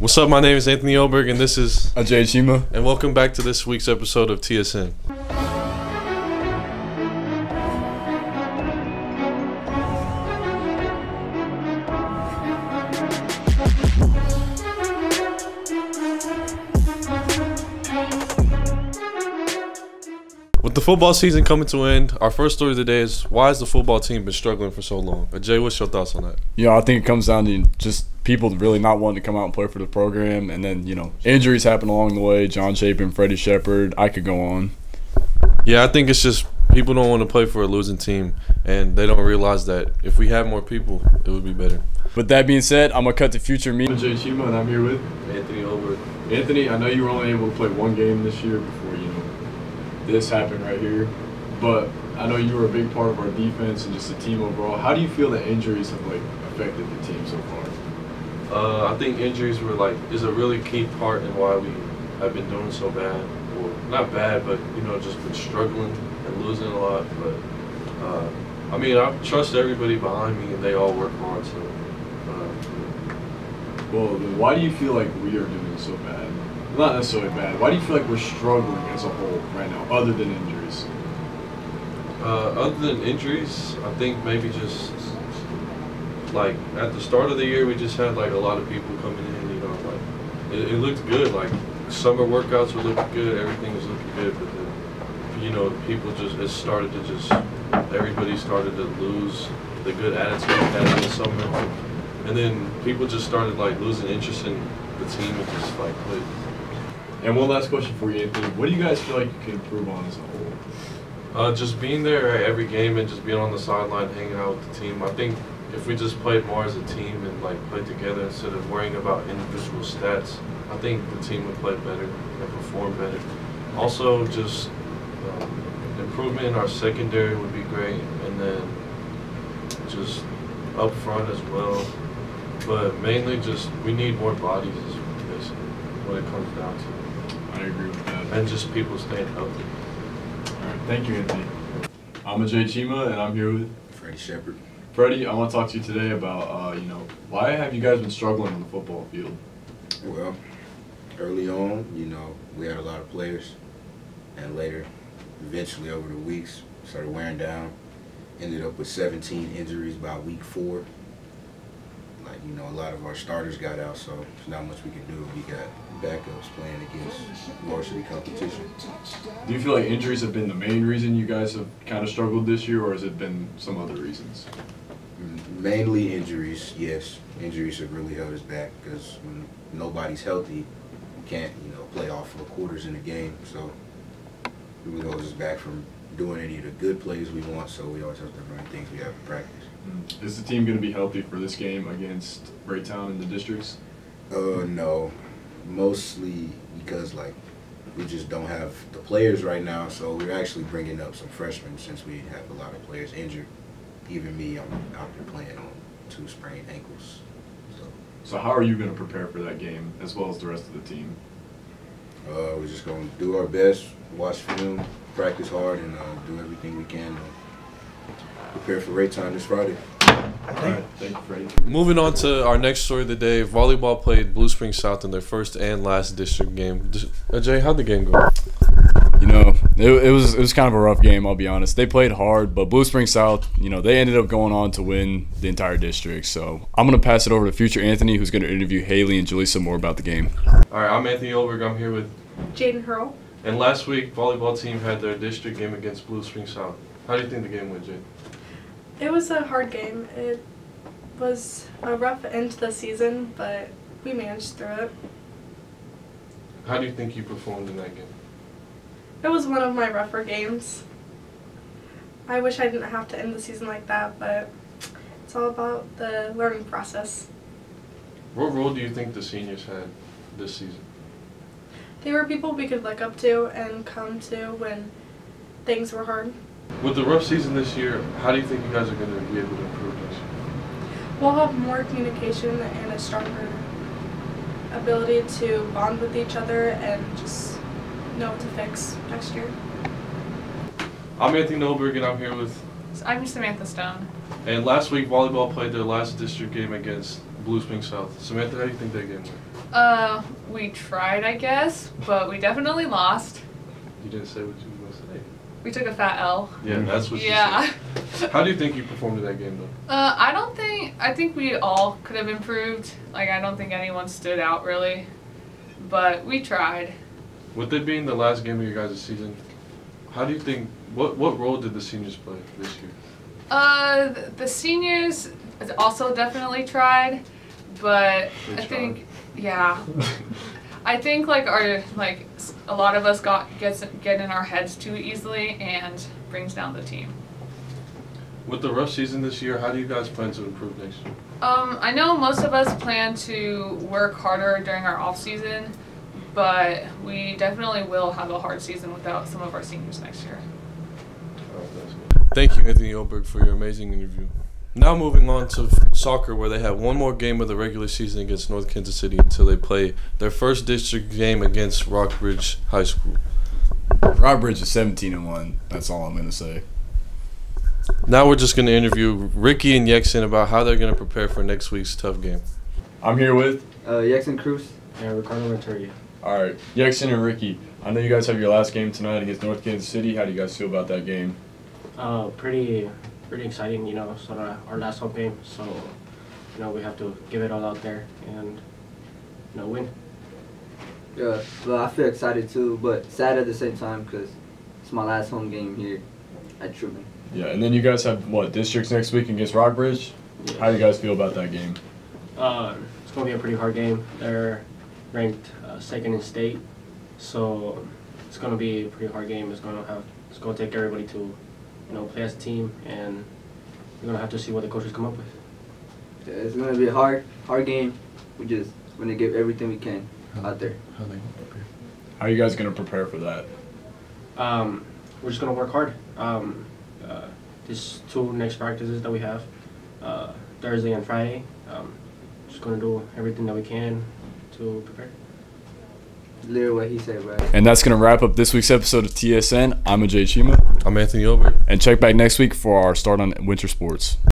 What's up? My name is Anthony Oberg, and this is Ajay Chima. And welcome back to this week's episode of TSN. With the football season coming to an end, our first story of the day is, why has the football team been struggling for so long? Ajay, what's your thoughts on that? I think it comes down to just people really not wanting to come out and play for the program, and then, injuries happen along the way. John Chapin, Freddie Shepard, I could go on. Yeah, I think it's just people don't want to play for a losing team, and they don't realize that if we had more people, it would be better. With that being said, I'm going to cut to future me. I'm Ajay Chima, and I'm here with Anthony Oberg. Anthony. I know you were only able to play one game this year before, this happened right here, but I know you were a big part of our defense and just the team overall. How do you feel that injuries have affected the team so far? I think injuries is a really key part in why we have been doing so bad. Well, not bad, but just been struggling and losing a lot. But I trust everybody behind me, and they all work hard. So, well, then why do you feel like we are doing so bad? Not necessarily bad. Why do you feel like we're struggling as a whole right now, other than injuries? Other than injuries, I think maybe just at the start of the year, we just had a lot of people coming in. It looked good. Summer workouts were looking good. Everything was looking good, but then people everybody started to lose the good attitude we had in the summer, and then people just started losing interest in the team and just quit. And one last question for you, Anthony. What do you guys feel like you can improve on as a whole? Just being there at every game and just being on the sideline, hanging out with the team. I think if we just played more as a team and played together instead of worrying about individual stats, I think the team would play better and perform better. Also, just improvement in our secondary would be great, and then just up front as well. But mainly just we need more bodies is basically what it comes down to. I agree with that. And just people staying healthy. All right, thank you, Anthony. I'm Ajay Chima, and I'm here with Freddie Shepard. Freddie, I want to talk to you today about, why have you guys been struggling on the football field? Well, early on, we had a lot of players, and later, eventually over the weeks, started wearing down. Ended up with 17 injuries by week 4. A lot of our starters got out, so there's not much we can do. We got backups playing against varsity competition. Do you feel like injuries have been the main reason you guys have kind of struggled this year, or has it been some other reasons? Mainly injuries, yes. Injuries have really held us back because when nobody's healthy, we can't, play all 4 quarters in a game. So it really holds us back from doing any of the good plays we want, so we always have to run things we have in practice. Is the team going to be healthy for this game against Braytown and the districts? No. Mostly because, we just don't have the players right now, so we're actually bringing up some freshmen since we have a lot of players injured. Even me, I'm out there playing on 2 sprained ankles. So how are you going to prepare for that game, as well as the rest of the team? We're just going to do our best, watch film, practice hard, and do everything we can to prepare for Raytown this Friday. All right, thank you, Freddie. Moving on to our next story of the day, volleyball played Blue Springs South in their first and last district game. Ajay, how'd the game go? It was kind of a rough game, I'll be honest. They played hard, but Blue Springs South, they ended up going on to win the entire district. So I'm going to pass it over to future Anthony, who's going to interview Haley and Julissa more about the game. All right, I'm Anthony Oberg. I'm here with Jaden Hurl. And last week, volleyball team had their district game against Blue Springs South. How do you think the game went, Jaden? It was a hard game. It was a rough end to the season, but we managed through it. How do you think you performed in that game? It was one of my rougher games. I wish I didn't have to end the season like that, but it's all about the learning process. What role do you think the seniors had this season? They were people we could look up to and come to when things were hard. With the rough season this year, how do you think you guys are going to be able to improve this year? We'll have more communication and a stronger ability to bond with each other and just know what to fix next year. I'm Anthony Oberg, and I'm here with... I'm Samantha Stone. And last week, volleyball played their last district game against Blue Springs South. Samantha, how do you think that game went? We tried, I guess, but we definitely lost. You didn't say what you were going to say. We took a fat L. Yeah, that's what Yeah. you said. How do you think you performed in that game, though? I think we all could have improved. Like, I don't think anyone stood out, really. But we tried. With it being the last game of your guys' season, how do you think, what role did the seniors play this year? The seniors also definitely tried, but They I think, yeah. I think like a lot of us get in our heads too easily and brings down the team. With the rough season this year, how do you guys plan to improve next year? I know most of us plan to work harder during our off season, but we definitely will have a hard season without some of our seniors next year. Thank you, Anthony Oberg, for your amazing interview. Now moving on to soccer, where they have one more game of the regular season against North Kansas City until they play their first district game against Rockbridge High School. Rockbridge is 17-1. That's all I'm gonna say. Now we're just going to interview Ricky and Yexen about how they're going to prepare for next week's tough game. I'm here with. Yexen Cruz. And Ricardo Venturia. All right, Yexen and Ricky. I know you guys have your last game tonight against North Kansas City. How do you guys feel about that game? Pretty exciting, you know, sort of our last home game. So, you know, we have to give it all out there and, you know, win. Yeah, well, I feel excited too, but sad at the same time because it's my last home game here at Truman. Yeah, and then you guys have, what, districts next week against Rockbridge? Yeah. How do you guys feel about that game? It's going to be a pretty hard game. They're ranked second in state, so it's going to be a pretty hard game. It's going to take everybody to, you know, play as a team, and we're going to have to see what the coaches come up with. Yeah, it's going to be a hard game. We just going to give everything we can out there. How are you guys going to prepare for that? We're just going to work hard. These two next practices that we have, Thursday and Friday, just going to do everything that we can to prepare. Literally what he said, right? And that's going to wrap up this week's episode of TSN. I'm Ajay Chima. I'm Anthony Oberg. And check back next week for our start on winter sports.